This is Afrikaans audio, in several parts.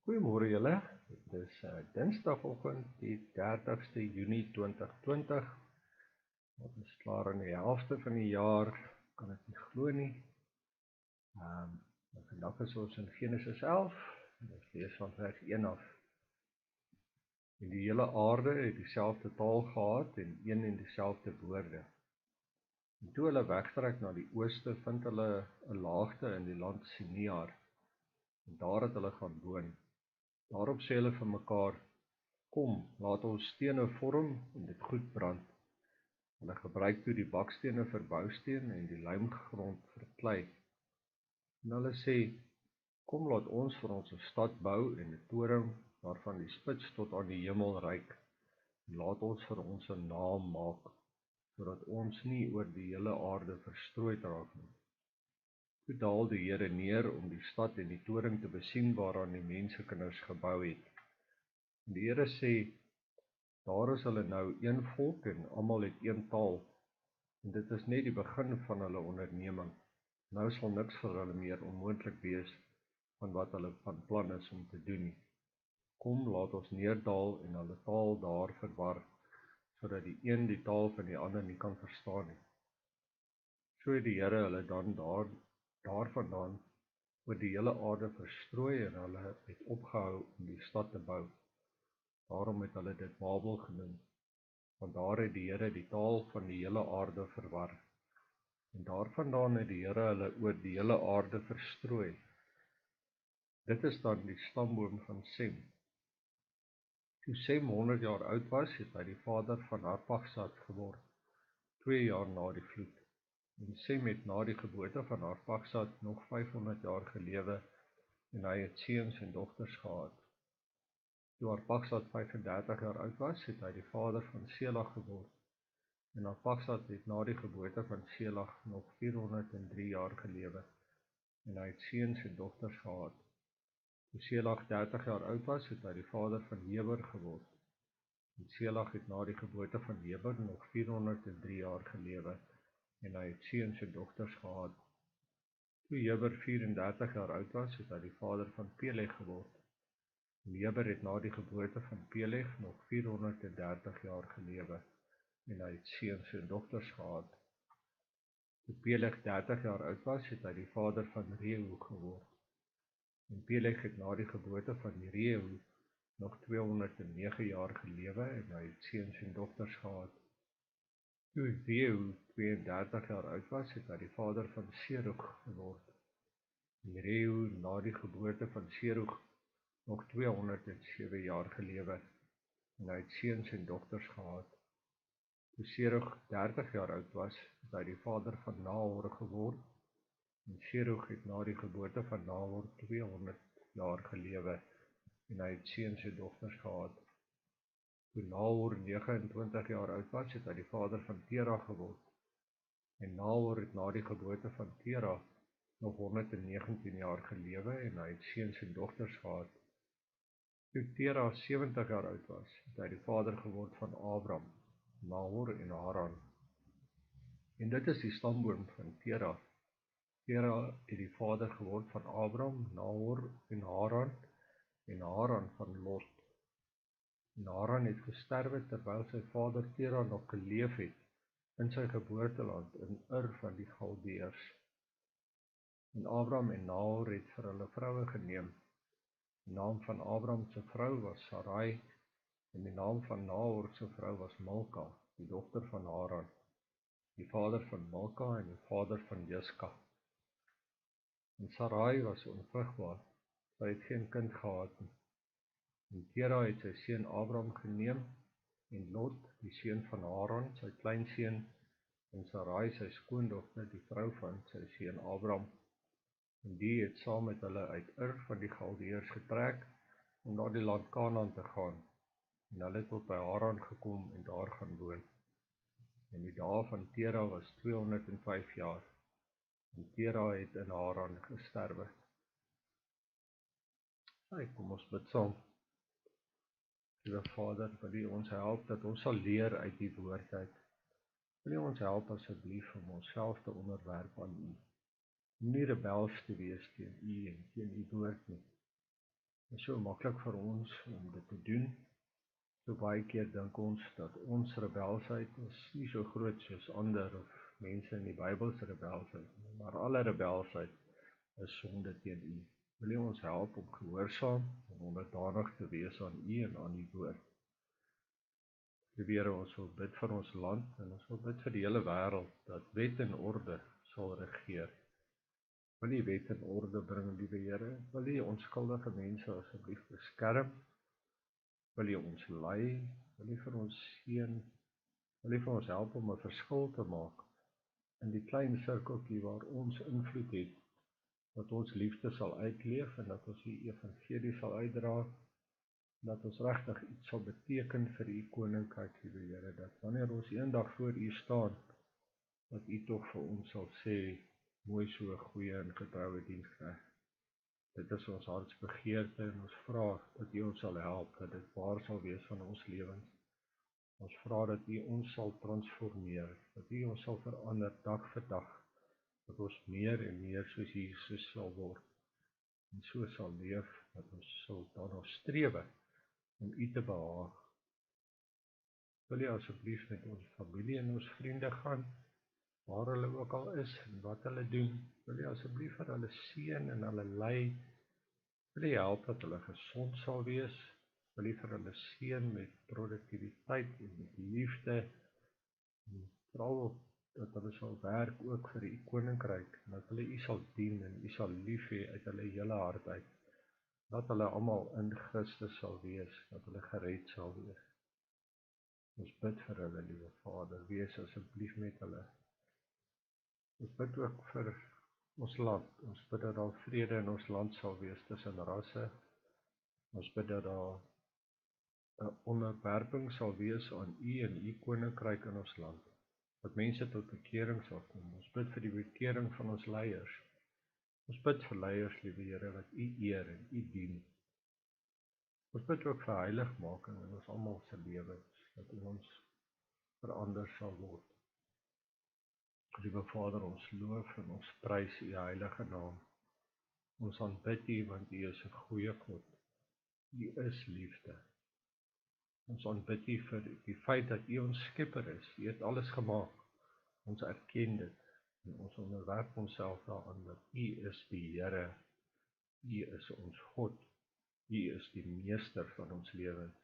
Goeiemôre julle, dit is Dinsdagoggend die 30ste Junie 2020. Ons is klaar in die helfte van die jaar, kan ek nie glo nie. Vandag is ons in Genesis 11, en ons lees van vers 1 af. En die hele aarde het dieselfde taal gehad en een en dieselfde woorde. En toe hulle wegtrek na die ooste, vind hulle 'n laagte in die land Sinear, en daar het hulle gaan woon. Daarop sê hulle vir mekaar, kom, laat ons stene vorm en dit goed brand. Hulle gebruik toe die bakstene vir bousteen en die lijmgrond vir klei. En hulle sê, kom laat ons vir ons 'n stad bou en 'n toring waarvan die spits tot aan die hemel reik. En laat ons vir ons 'n naam maak, sodat ons nie oor die hele aarde verstrooi raak nie. Toe daal die Here neer om die stad en die toring te besien waaraan die mensekinders gebou het. En die Here sê, daar is hulle nou een volk en almal het een taal, en dit is net die begin van hulle onderneming. Nou sal niks vir hulle meer onmoontlik wees van wat hulle van plan is om te doen nie. Kom, laat ons neerdaal en hulle taal daar verwar, sodat die een die taal van die ander nie kan verstaan nie. So het die Here hulle dan daarvandaan oor die hele aarde verstrooi en hulle het opgehou om die stad te bou. Daarom het hulle dit Babel genoem, want daar het die Here die taal van die hele aarde verwar. En daarvandaan het die Here hulle oor die hele aarde verstrooi. Dit is dan die stamboom van Sem. Toe Sem 100 jaar oud was, het hy die vader van Arpachsad geword, 2 jaar na die vloed. En Sem het na die geboorte van Arpachsad nog 500 jaar gelewe, en hy het seuns en dogters gehad. Toe Arpachsad 35 jaar oud was, het hy die vader van Selag geword. En Arpachsad het na die geboorte van Selag nog 403 jaar gelewe, en hy het seuns en dogters gehad. Toe Selag 30 jaar oud was, het hy die vader van Heber geword. En Selag het na die geboorte van Heber nog 403 jaar gelewe, en hy het seuns en dogters gehad. Toe Heber 34 jaar oud was, het hy die vader van Peleg geword. En Heber het na die geboorte van Peleg nog 430 jaar gelewe, en hy het seuns en dogters gehad. Toe Peleg 30 jaar oud was, het hy die vader van Reu geword. En Peleg het na die geboorte van Reu nog 209 jaar gelewe, en hy het seuns en dogters gehad. Toe Reu 32 jaar oud was, het hy die vader van Serug geword. En Reu na die geboorte van Serug nog 207 jaar gelewe, en hy het seuns en dogters gehad. Toe Serug 30 jaar oud was, het hy die vader van Nahor geword, en Serug het na die geboorte van Nahor 200 jaar gelewe, en hy het seuns en dogters gehad. Toe Nahor 29 jaar oud was, het hy die vader van Terah geword, en Nahor het na die geboorte van Terah nog 119 jaar gelewe, en hy het seuns en dogters gehad. Toe Terah 70 jaar oud was, het hy die vader geword van Abram, Nahor en Haran. En dit is die stamboom van Terah. Terah het die vader geword van Abram, Nahor en Haran van Lot. En Haran het gesterwe terwyl sy vader Terah nog geleef het in sy geboorteland in Ur van die Galdeërs. En Abram en Nahor het vir hulle vroue geneem. Die naam van Abram se vrou was Sarai, en die naam van Nahor se vrou was Milka, die dogter van Haran, die vader van Milka en die vader van Jiska. En Sarai was onvrugbaar, sy het geen kind gehad nie. En Terah het sy seun Abram geneem, en Lot, die seun van Haran, sy kleinseun, en Sarai sy skoondogter, die vrou van sy seun Abram, en die het saam met hulle uit Ur van die Galdeërs getrek, om na die land Kanaan te gaan, en hulle het tot by Haran gekom en daar gaan woon. En die dae van Terah was 205 jaar, en Terah het in Haran gesterwe. Kom ons bid saam. Liewe Vader, wil U ons help dat ons sal leer uit die woord uit. Wil U ons help asseblief om onsself te onderwerp aan U. Om nie rebels te wees teen U en teen U woord nie. is so maklik vir ons om dit te doen. So baie keer dink ons dat ons rebelsheid is nie so groot soos ander of mense in die Bybel se rebelsheid, maar alle rebelsheid is sonde teen U. Wil U ons help om gehoorsaam en onderdanig te wees aan U en aan U woord. Here, ons wil bid vir ons land en ons wil bid vir die hele wêreld dat wet en orde sal regeer. Wil U wet en orde bring, liewe Here? Wil U onskuldige mense asseblief beskerm? Wil U ons lei? Wil U vir ons seën? Wil U vir ons help om 'n verskil te maak in die klein sirkeltjie waar ons invloed het, dat ons liefde sal uitleef en dat ons die evangelie sal uitdra, dat ons regtig iets sal beteken vir U koninkryk, liewe Here, dat wanneer ons eendag voor U staan, dat U tog vir ons sal sê, mooi so goeie en getroue diensknegt. Dit is ons hartsbegeerte en ons vra dat U ons sal help, dat dit waar sal wees van ons lewens. Ons vra dat U ons sal transformeer, dat U ons sal verander dag vir dag, dat ons meer en meer soos Jesus sal word, en so sal leef, dat ons sal daarna strewe om U te behaag. Wil U asseblief met ons familie en ons vriende gaan, waar hulle ook al is en wat hulle doen. Wil U asseblief vir hulle seën en hulle lei. Wil U help dat hulle gesond sal wees. Wil U vir hulle seën met produktiwiteit en met liefde. En veral dat hulle sal werk ook vir U koninkryk, en dat hulle U sal dien en U sal lief hê uit hulle hele hart uit. Dat hulle almal in Christus sal wees, dat hulle gered sal wees. Ons bid vir hulle, liewe Vader, wees asseblief met hulle. Ons bid ook vir ons land. Ons bid dat daar vrede in ons land sal wees tussen rasse. Ons bid dat daar 'n onderwerping sal wees aan U en U koninkryk in ons land. Dat mense tot bekering sal kom. Ons bid vir die bekering van ons leiers. Ons bid vir leiers, liewe Here, wat U eer en U dien. Ons bid ook vir heiligmaking in ons almal se lewens, dat ons verander sal word. Liewe Vader, ons loof en ons prys U heilige naam. Ons aanbid U, want U is 'n goeie God. U is liefde. Ons aanbid U vir die feit dat U ons skepper is. U het alles gemaak. Ons erken dit en ons onderwerp onsself daaraan dat U is die Here. U is ons God. U is die meester van ons lewens.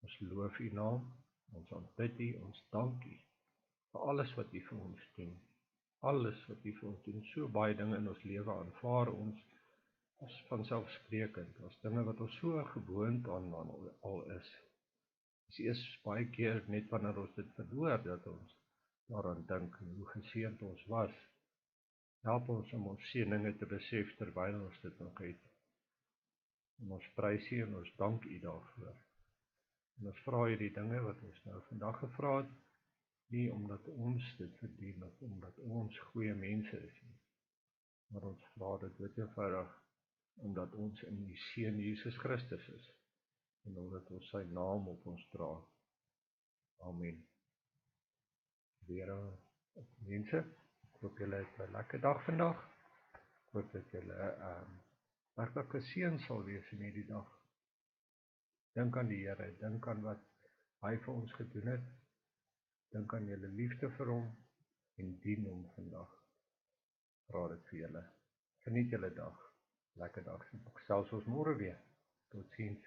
Ons loof U naam. Ons aanbid U, ons dank U vir alles wat U vir ons doen. Alles wat U vir ons doen. So baie dinge in ons lewe aanvaar ons as vanselfsprekend, as dinge wat ons so gewoond aan al is. Dis eers baie keer net wanneer ons dit verloor, dat ons daaraan dink en hoe geseënd ons was. Help ons om ons seëninge te besef terwyl ons dit nog het. En ons prys U en ons dank U daarvoor. En ons vra U die dinge wat ons nou vandag gevra het, nie omdat ons dit verdien of omdat ons goeie mense is nie, maar ons vra dit eenvoudig omdat ons in die Seun Jesus Christus is, en omdat ons sy naam op ons dra. Amen. Here, mense, ek hoop julle het 'n lekker dag vandag. Ek hoop dat julle regtig geseën sal wees in hierdie dag. Dink aan die Here, dink aan wat hy vir ons gedoen het. Dink aan julle liefde vir hom en dien hom vandag. Vra dit vir julle. Geniet julle dag. Lekker dag. Selfs ons môre weer. Totsiens.